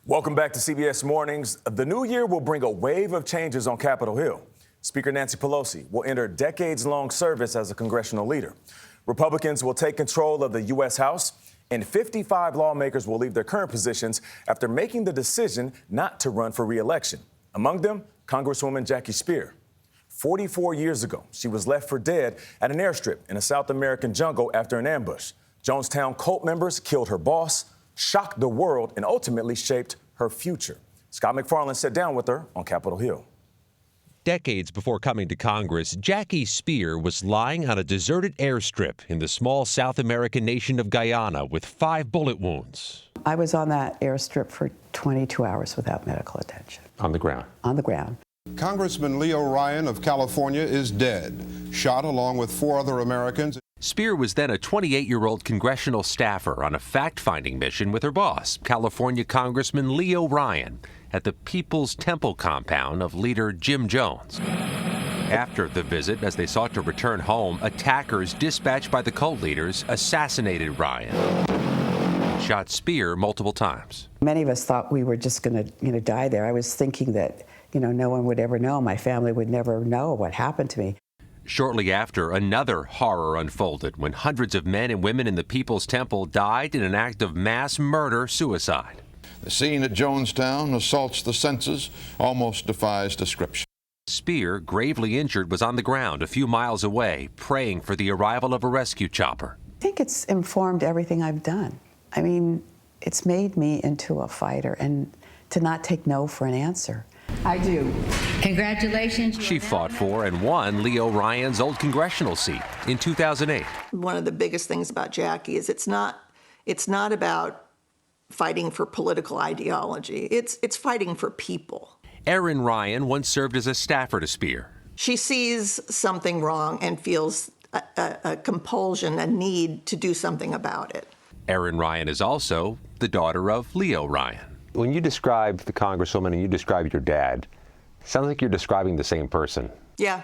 Welcome back to CBS Mornings. The new year will bring a wave of changes on Capitol Hill. Speaker Nancy Pelosi will enter decades-long service as a congressional leader. Republicans will take control of the U.S. House, and 55 lawmakers will leave their current positions after making the decision not to run for re-election. Among them, Congresswoman Jackie Speier. 44 years ago, she was left for dead at an airstrip in a South American jungle after an ambush. Jonestown cult members killed her boss, shocked the world, and ultimately shaped her future. Scott MacFarlane sat down with her on Capitol Hill. Decades before coming to Congress, Jackie Speier was lying on a deserted airstrip in the small South American nation of Guyana with 5 bullet wounds. I was on that airstrip for 22 hours without medical attention. On the ground? On the ground. Congressman Leo Ryan of California is dead, shot along with 4 other Americans. Speier was then a 28-year-old congressional staffer on a fact-finding mission with her boss, California Congressman Leo Ryan, at the People's Temple compound of leader Jim Jones. After the visit, as they sought to return home, attackers dispatched by the cult leaders assassinated Ryan, shot Speier multiple times. Many of us thought we were just going to, die there. I was thinking that, no one would ever know. My family would never know what happened to me. Shortly after, another horror unfolded when hundreds of men and women in the People's Temple died in an act of mass murder-suicide. The scene at Jonestown assaults the senses, almost defies description. Speier, gravely injured, was on the ground a few miles away, praying for the arrival of a rescue chopper. I think it's informed everything I've done. I mean, it's made me into a fighter, and to not take no for an answer. I do. Congratulations. She fought for and won Leo Ryan's old congressional seat in 2008. One of the biggest things about Jackie is it's not about fighting for political ideology. It's fighting for people. Erin Ryan once served as a staffer to Speier. She sees something wrong and feels a compulsion, a need to do something about it. Erin Ryan is also the daughter of Leo Ryan. When you describe the Congresswoman and you describe your dad, it sounds like you're describing the same person. Yeah,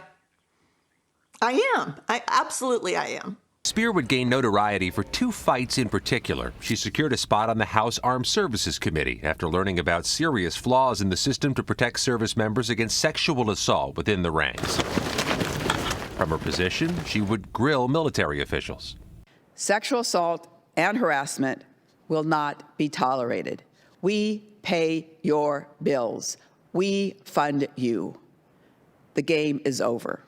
I am. Absolutely I am. Speier would gain notoriety for 2 fights in particular. She secured a spot on the House Armed Services Committee after learning about serious flaws in the system to protect service members against sexual assault within the ranks. From her position, she would grill military officials. Sexual assault and harassment will not be tolerated. We pay your bills. We fund you. The game is over.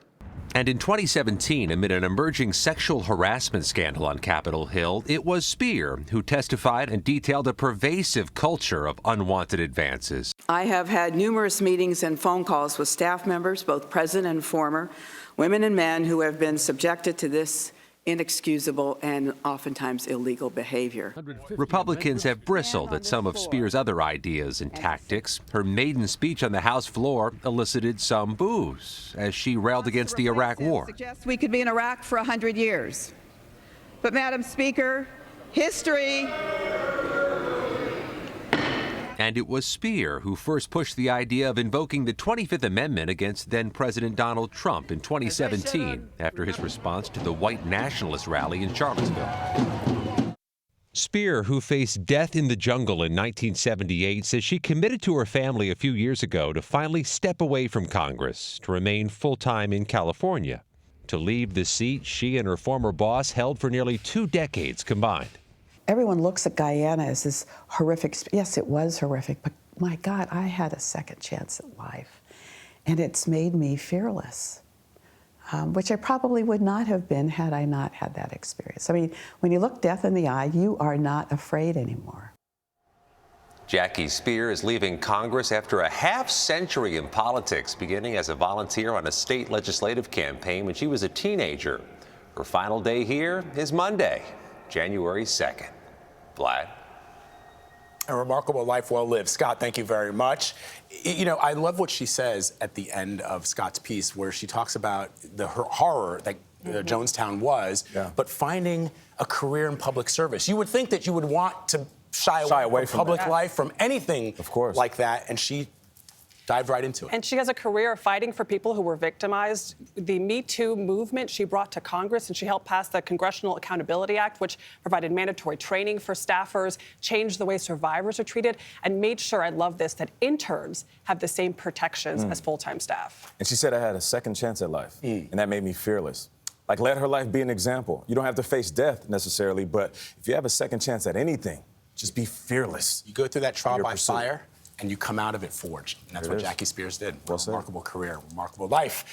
And in 2017, amid an emerging sexual harassment scandal on Capitol Hill, it was Speier who testified and detailed a pervasive culture of unwanted advances. I have had numerous meetings and phone calls with staff members, both present and former, women and men who have been subjected to this inexcusable and oftentimes illegal behavior. Republicans have bristled at some of Speier's other ideas and tactics. Her maiden speech on the House floor elicited some boos as she railed against the Iraq War. Suggests we could be in Iraq for 100 years. But, Madam Speaker, history... And it was Speier who first pushed the idea of invoking the 25th Amendment against then-President Donald Trump in 2017 after his response to the white nationalist rally in Charlottesville. Speier, who faced death in the jungle in 1978, says she committed to her family a few years ago to finally step away from Congress, to remain full-time in California, to leave the seat she and her former boss held for nearly 2 decades combined. Everyone looks at Guyana as this horrific. Yes, it was horrific, but my God, I had a second chance at life. And it's made me fearless, which I probably would not have been had I not had that experience. I mean, when you look death in the eye, you are not afraid anymore. Jackie Speier is leaving Congress after a half-century in politics, beginning as a volunteer on a state legislative campaign when she was a teenager. Her final day here is Monday, January 2nd. Vlad. A remarkable life well lived. Scott, thank you very much. I love what she says at the end of Scott's piece, where she talks about her horror that Jonestown was, but finding a career in public service. You would think that you would want to shy away from public life, from anything like that, and she Dive right into it. And she has a career fighting for people who were victimized. The Me Too movement she brought to Congress, and she helped pass the Congressional Accountability Act, which provided mandatory training for staffers, changed the way survivors are treated, and made sure, I love this, that interns have the same protections as full-time staff. And she said I had a second chance at life, and that made me fearless. Like, let her life be an example. You don't have to face death necessarily, but if you have a second chance at anything, just be fearless. You go through that trial by pursuit. fire, and you come out of it forged. And that's what Jackie Speier did. Well said. Remarkable career, remarkable life.